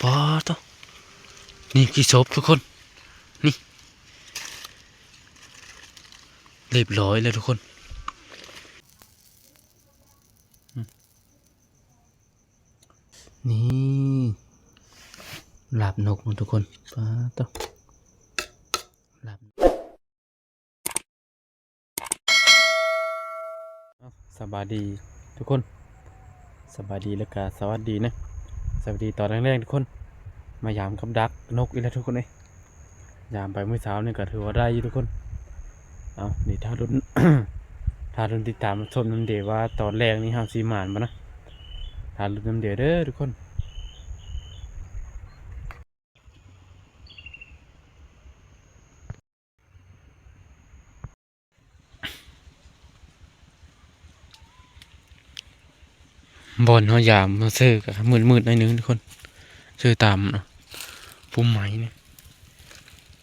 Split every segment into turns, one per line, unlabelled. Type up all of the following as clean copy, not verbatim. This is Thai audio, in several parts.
ปอต่อนี่กี่ศพทุกคนนี่เรียบร้อยแล้วทุกคนนี่หลับนกทุกคนปอต่อหลับสบายดีทุกคนสบายดีแล้วก็สวัสดีนะสวัสดีตอนแรกๆทุกคนมายามกับดักนกอีกแล้วทุกคนเลยยามไปเมื่อเช้านี่ก็ถือว่าได้อยู่ทุกคนเอานี่ถ้ารุ่น ถ้ารุ่นติดตามชมน้ำเดียวว่าตอนแรกนี่ห้ามซีหมานมานะถ้ารุ่นน้ำเดียวเด้อทุกคนบอลเขายามมาซื้อกับมืดๆหน่อยนึงทุกคนซื้อตามนะพุ่มไม้เนี่ย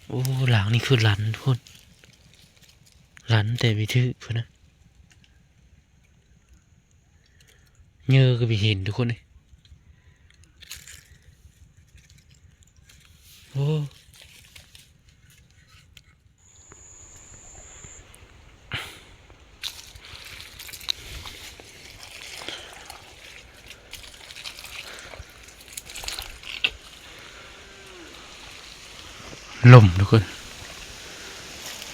โอ้หลังนี่คือหลันทุกคนหลันแต่ไม่ถือเพื่อนนะเงือก็ไปเห็นทุกคนเลยโอ้ลมทุกคน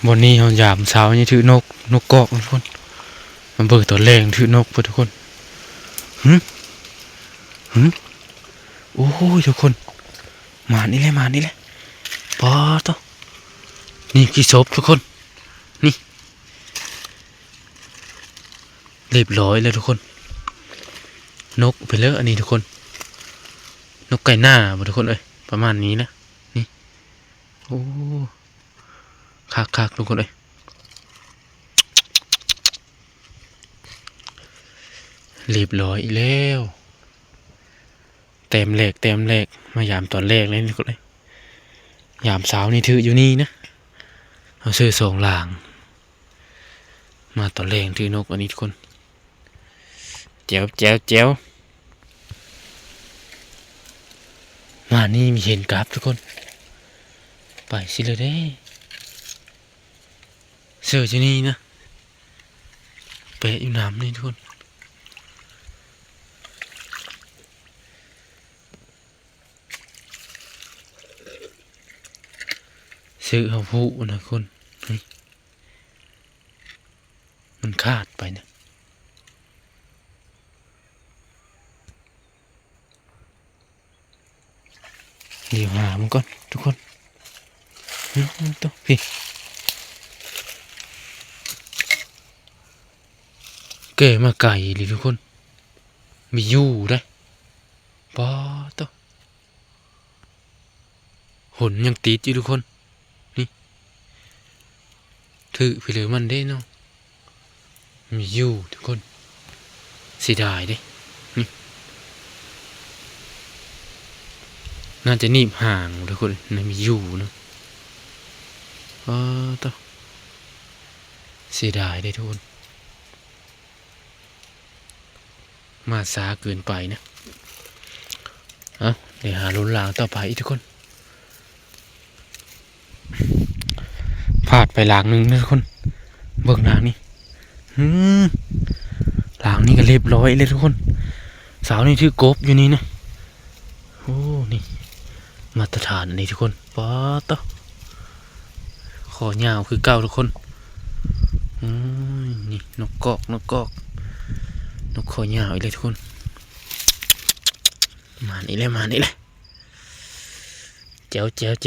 บนนี้เขายามเช้านี่ถือนกกอกทุกคนมันเบิกตัวแรงถือนกเพื่อทุกคนโอ้ยทุกคนมานี่แหละปอต่อนี่กี่ศพทุกคนนี่เรียบร้อยแล้วทุกคนนกไปเลยอันนี้ทุกคนนกไก่หน้าทุกคนเอ้ยประมาณนี้นะนี่โอ้คักทุกคนเอ้ยเรียบร้อยแล้วเต็มแหลกมายามตอนแรกเลยทุกคนเอ้ยยามเช้านี่ถืออยู่นี่นะเอาซื้อสองหลางมาตอนแรกถือนกอันนี้ทุกคนแจ๋วมานี่มีเห็นกราฟทุกคนไปสิเลยเด้เสือที่นี่นะเปะอยู่น้ำนี่ทุกคนซื้อเขาผู้นะคนมันขาดไปนะเดี๋ยวหามันก่อนทุกคนตัวพี่เก๋มาไก่เลยทุกคนมีอยู่ได้ป้าตัวหนยังติดอยู่ทุกคนนี่ถือไปเลยมันได้เนาะมีอยู่ทุกคนเสียดายเด้นี่น่าจะหนีบห่างทุกคนน่ามีอยู่เนาะตัวเสียดายได้ทุกคนมาซาเกินไปนะเดี๋ยวหาลุ้นลางต่อไปทุกคนพลาดไปหลางนึงนะทุกคนเบิกหลางนี่หลางนี่ก็เรียบร้อยเลยทุกคนสาวนี่ชื่อกบอยู่นี่นะโอ้นี่มาตรฐานนี่ทุกคนป๊อตขอยาวคือเก้าทุกคนนี่นกกอกนกขอยาวอีกเลยทุกคนมานี่เลยเจ๋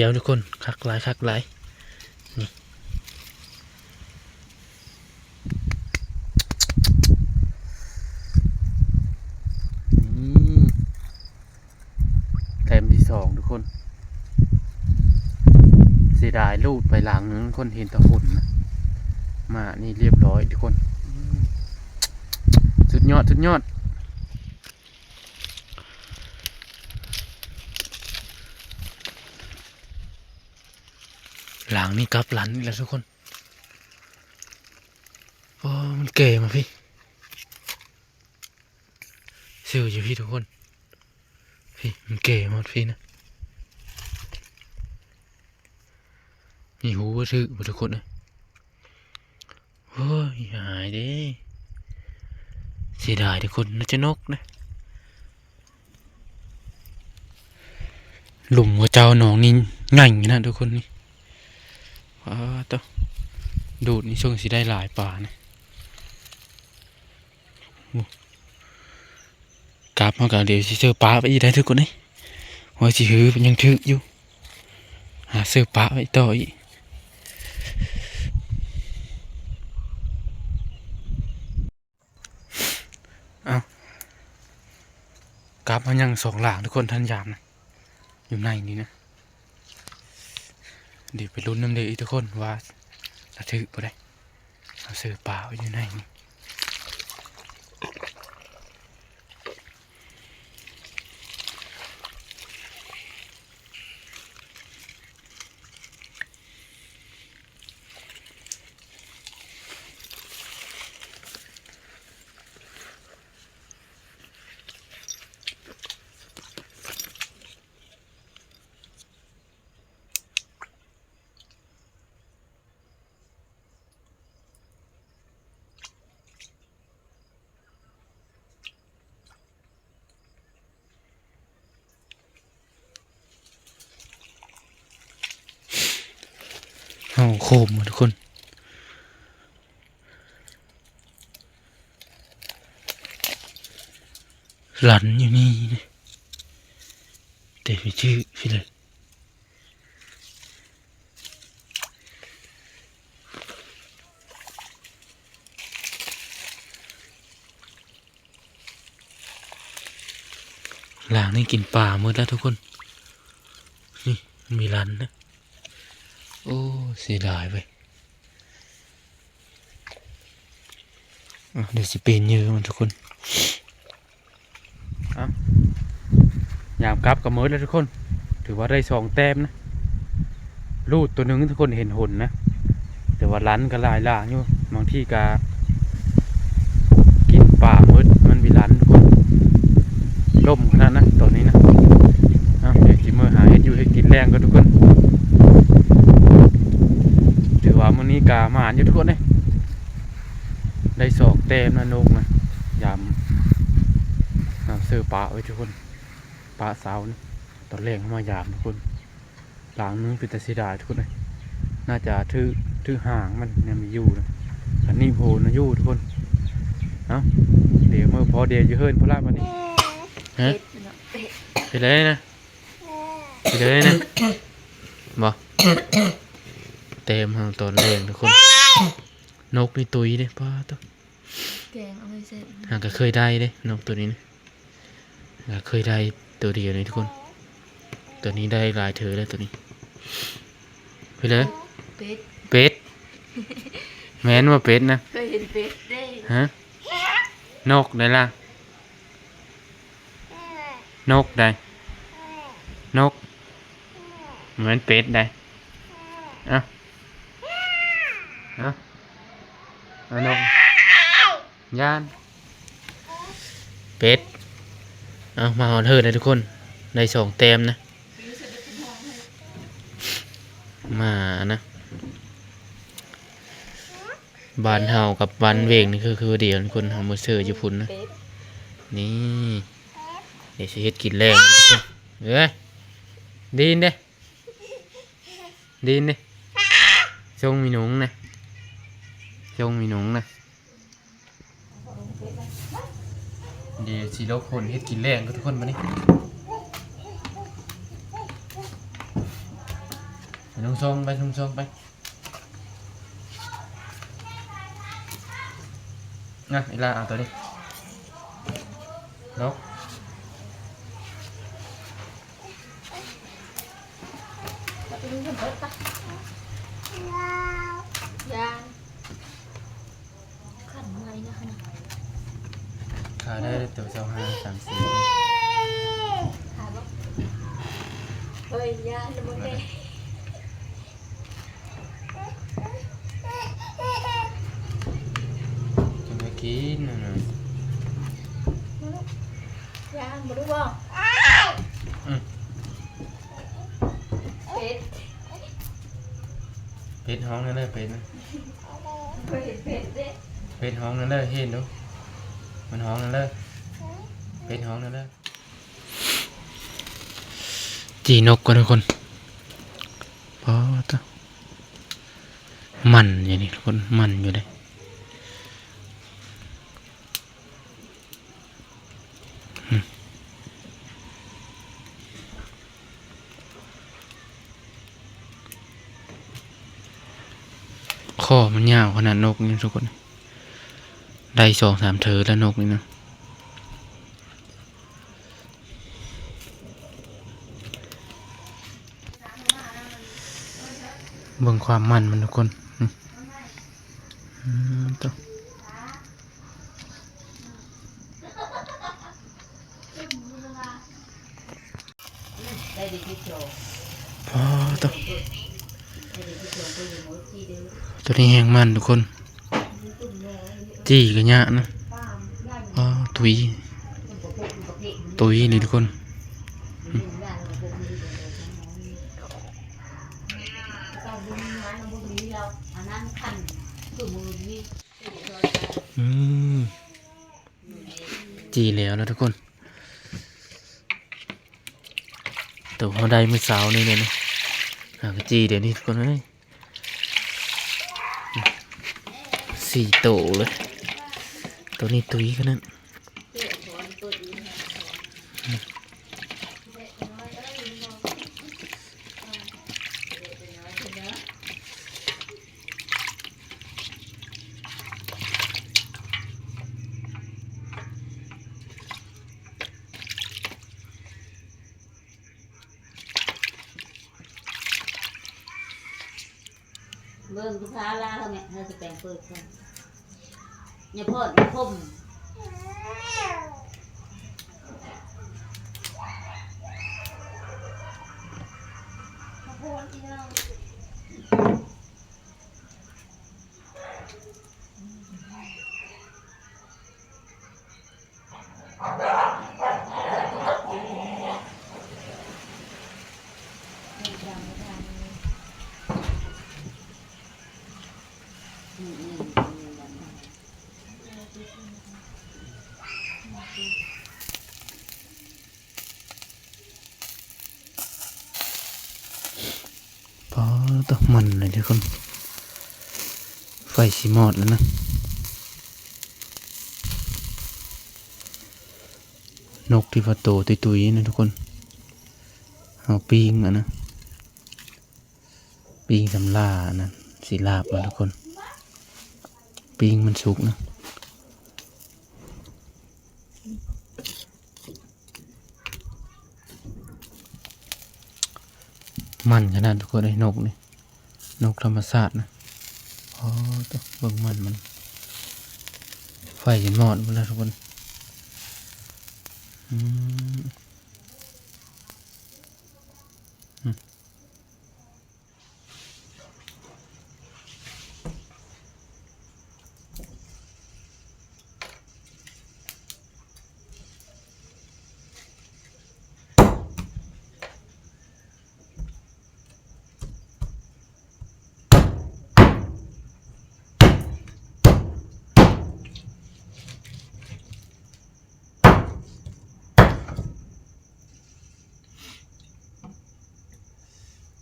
วทุกคนคักลายนี่แต้มที่สองทุกคนเสียดายลูดไปหลังนึงคนเห็นตะหุ่นนะมานี่เรียบร้อยทุกคนสุดยอดหลังนี่กับหลันนี่แหละทุกคนโอ้มันเก๋มาพี่ซิวอยู่พี่ทุกคนพ พี่มันเก๋หมดพี่นะมีหูก็ถือหมดทุกคนเลยโอ้ยหายดิเสียดายทุกคนน่าจะนกนะหลุมหัวเจ้าหนองนี่ง่ายนะทุกคนนี่ว้าตัวดูดนี่ช่วงสิได้หลายป่านะกราบมากับเดี๋ยวสิเจอปลาไปอีกได้ทุกคนนี่ว่าสิหือเป็นยังถึกอยู่หาเสื้อปลาไปต่ออีกเอากราบมายังสองหลางทุกคนท่านยามนะอยู่ในนี้นะเดี๋ยวไปลุ้นน้ำเดือดทุกคนว่าจะถึกบ่ได้เอาเสื้อปลาไว้อยู่ในนี้เอาโคมมาทุกคนหลันอยู่นี่นะแต่ไม่ชื่อพี่เลยหลางนี่กินปลาหมดแล้วทุกคนนี่มีหลันนะโอ้เสียดายไปเดี๋ยวสิเป็นเยอะมันทุกคนยามกลับกับมือแล้วทุกคนถือว่าได้2 แต้มนะลูดตัวหนึ่งทุกคนเห็นหนนะแต่ว่าลันก็หลายล่างอยู่บางที่ก็กินป่ามืดมันมีลันทุกคนล่มขนาดนะตอนนี้นะเดี๋ยวจิมือหาเห็ดอยู่ให้กินแรงก็ทุกคนถือว่ามื้อนี้กามาอยู่ทุกคนเลยได้2 แต้มนะนกนะยามเสื้อปลาไว้ทุกคนปลาสาวนี่ตอนแรกมายามทุกคนหลังนึงเป็นตะสีดาทุกคนเลยน่าจะทื่อห่างมันยังมีอยู่นะอันนี้โผล่นะอยู่ทุกคนเดี๋ยวเมื่อพอเดียวจะเฮิร์นพลาดวันนี้ฮะไปเลยนะไปเลยนะบ่เต็มห้องตอนแรกทุกคนนกนี่ตุยเลยป้าตัว
แกงเอาไปเสร็จ
หางก็เคยได้เลยนกตัวนี้นะเคยได้ตัวเดียวเลยทุกคนตัวนี้ได้หลายเธอแล้วตัวนี้ไปเลยเป็ดแม้นว่าเป็ดนะ
เคยเห็นเป็ดได้
ฮะนกได้ล่ะนกได้นกเหมือนเป็ดได้เอานกย่านเป็ดมาหอเธอเลยทุกคนได้2 แต้มนะมานะบานเฮากับบานเวงนี่คือเดียวคนเฮามือเสืออยู่พุ่นนะนี่เดี๋ยวจะเฮ็ดกินแรงทุกคนดีนเด้ชงมีหนุ่งนะเดี๋ยวสิเราคนเฮ็ดกินแรงก็ทุกคนมานี่นุ่งทรงไปอีลาเอาตัวนี้นก
ยางขันไว้นะขนาด
ขาได้ตัว25 30
ขาบ่เฮ้ยยางนะมึงเนี่ย
จะไม่กินนะ
ยางบ่รู้บ่
เป็ดห้องนั่นเลยเป็ดนะ
เคยเห็นเป็ดเด้
เป็ดห้องนั่นเลยเห็นดูมันห้องนั่นเลยเป็ดห้องนั่นเลยจีนกกันทุกคนพอตัวมันอย่างนี้ทุกคนมันอยู่เลยข้อมันยาวขนาดนกนี่ทุกคนได้2-3เธอแล้วนกนี่นะเบิ่งความมันทุกคนตัว
ได้ดีที่โชว์
พอตัว
ได้ดีที่โชว์ก็อยู่หมดที่เดียว
ตัวนี้แห้งมันทุกคนจี้กันยะนะอ๋อตุยนี่ทุกคนจี้แล้วนะทุกคนตัวเขาได้เมื่อเช้านี่เลยนะหากจี้เดี๋ยวนี้ทุกคนเลย4โตเลยตัวนี้ตุยกันนั่น
เบิ่งลูกค้าล่าเขาเนี่ยเราจะแปลงเปิดกันอย่าพ่นอย่าพุ่ม
พอตัวมันเลยทุกคนไฟสีมอดแล้วนะนกที่ว่าโตตุยๆนะทุกคนเอาปีงอ่ะนะปีงสำลานะสีลาบนะทุกคนปีงมันสุกนะมันขนาดทุกคนไอ้นกนี่นกธรรมชาตินะอ๋อตัวเบิ่งมันไฟจะมอดหมดแล้วทุกคน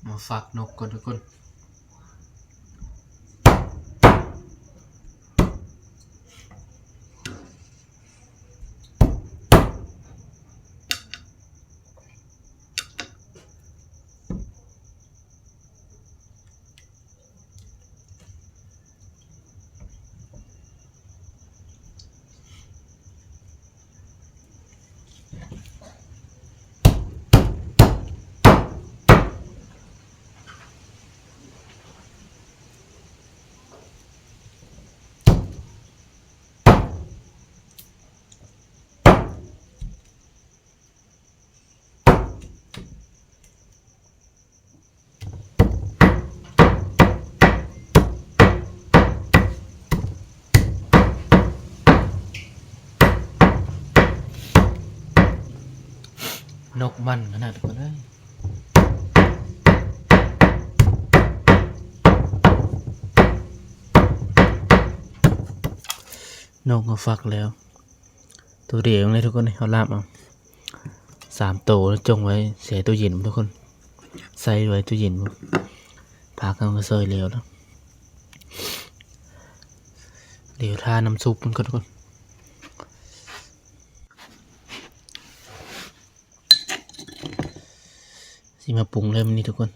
มาฝากนกก่อนทุกคนนกมันขนาดทุกคนเลย นกก็ฟักแล้วตัวเดียวเลยทุกคนเอาลาบเอา3 ตัวแล้วจงไว้เสียตู้เย็นทุกคนใส่ไว้ตู้เย็นพากันก็ซอยเร็วแล้วเดี๋ยวทาน้ำซุปมันก็ทุกคนสิมาปรุงเริ่มนี้ทุกคน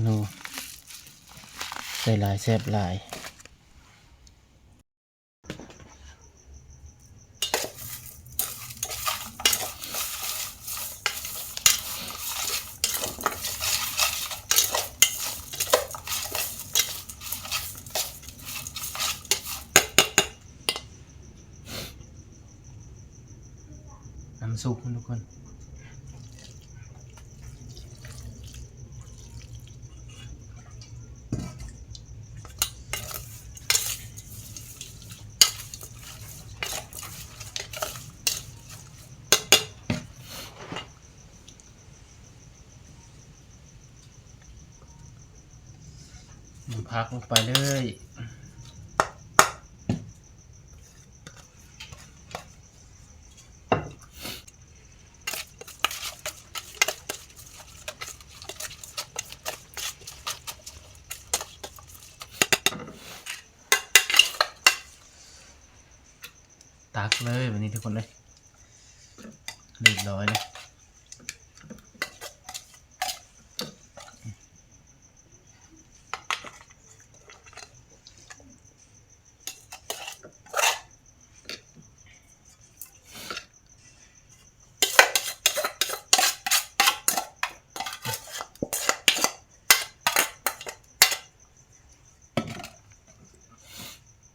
โน่ใส่ลายแซ่บลายน้ำซุปทุกคนพักลงไปเลยตักเลยวันนี้ทุกคนเลยเรียบร้อยเลย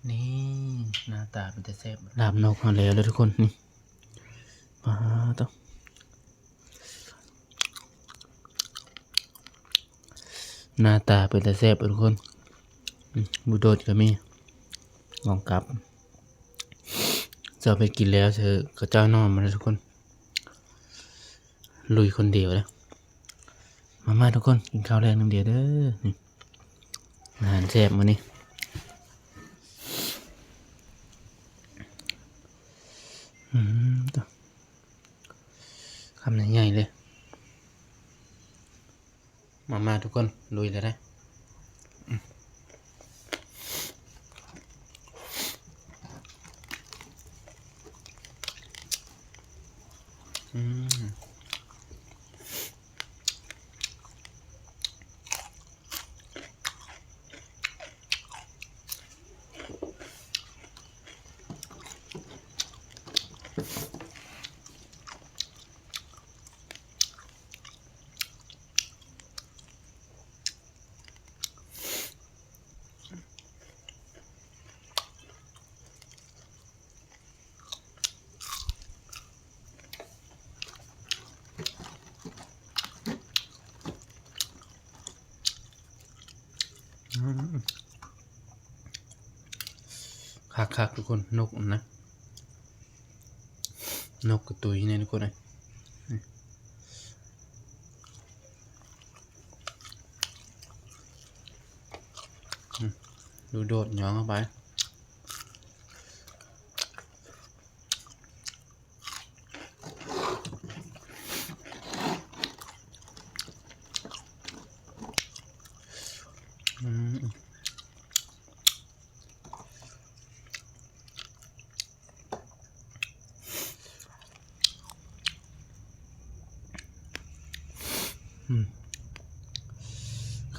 นี่หน้าตาเป็นแต่แซ่บลาบนกเอาแล้วทุกคนนี่มาต่อหน้าตาเป็นแต่แซ่บทุกคนบูโดดก็มีลองกลับจะไปกินแล้วเธอก็เจ้านอนมาแล้วทุกคนลุยคนเดียวแล้วมาทุกคนกินข้าวแรงน้ำเดียวเด้อนี่อาหารแซ่บมื้อนี้ต่อคำใหญ่ๆเลยมาทุกคนลุยเลยได้คักทุกคนนกนะนกกระตุยเนี่ยทุกคนเลยดูโดดย้อนเข้าไป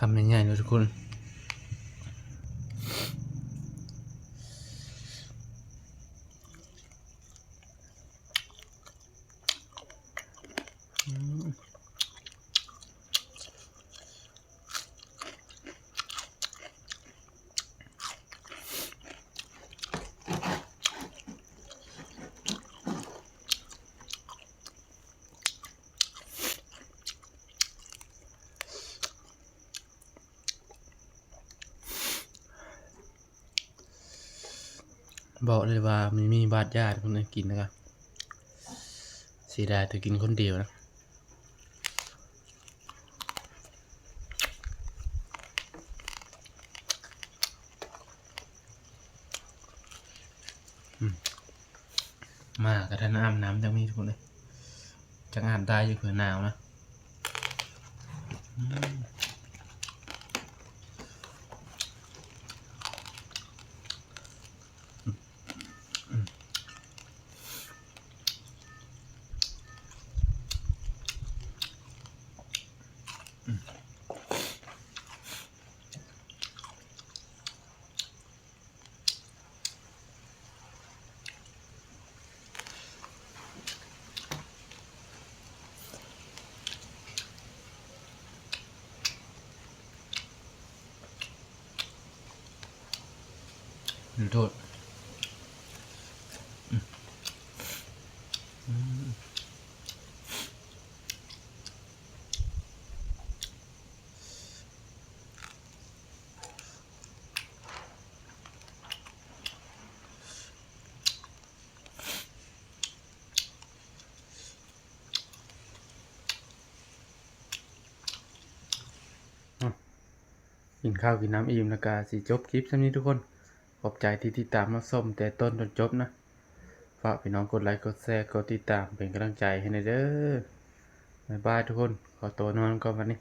คำใหญ่ๆเลยทุกคน บอกเลยว่ามันมีบาดญาติคนนึงกินนะครับเสียดายแต่กินคนเดียวนะมากระทันอาบน้ำจังมีทุกคนเลยจังอาบได้อยู่เผื่อหนาวนะโทษกินข้าวกินน้ำอิ่มแล้วก็สิจบคลิปช่วนี้ทุกคนขอบใจที่ติดตามมาส้มแต่ต้นจนจบนะฝากพี่น้องกดไลค์กดแชร์กดติดตามเป็นกำลังใจให้หน่อยเด้อบ๊ายบายทุกคนขอตัวนอนก่อนวันนี้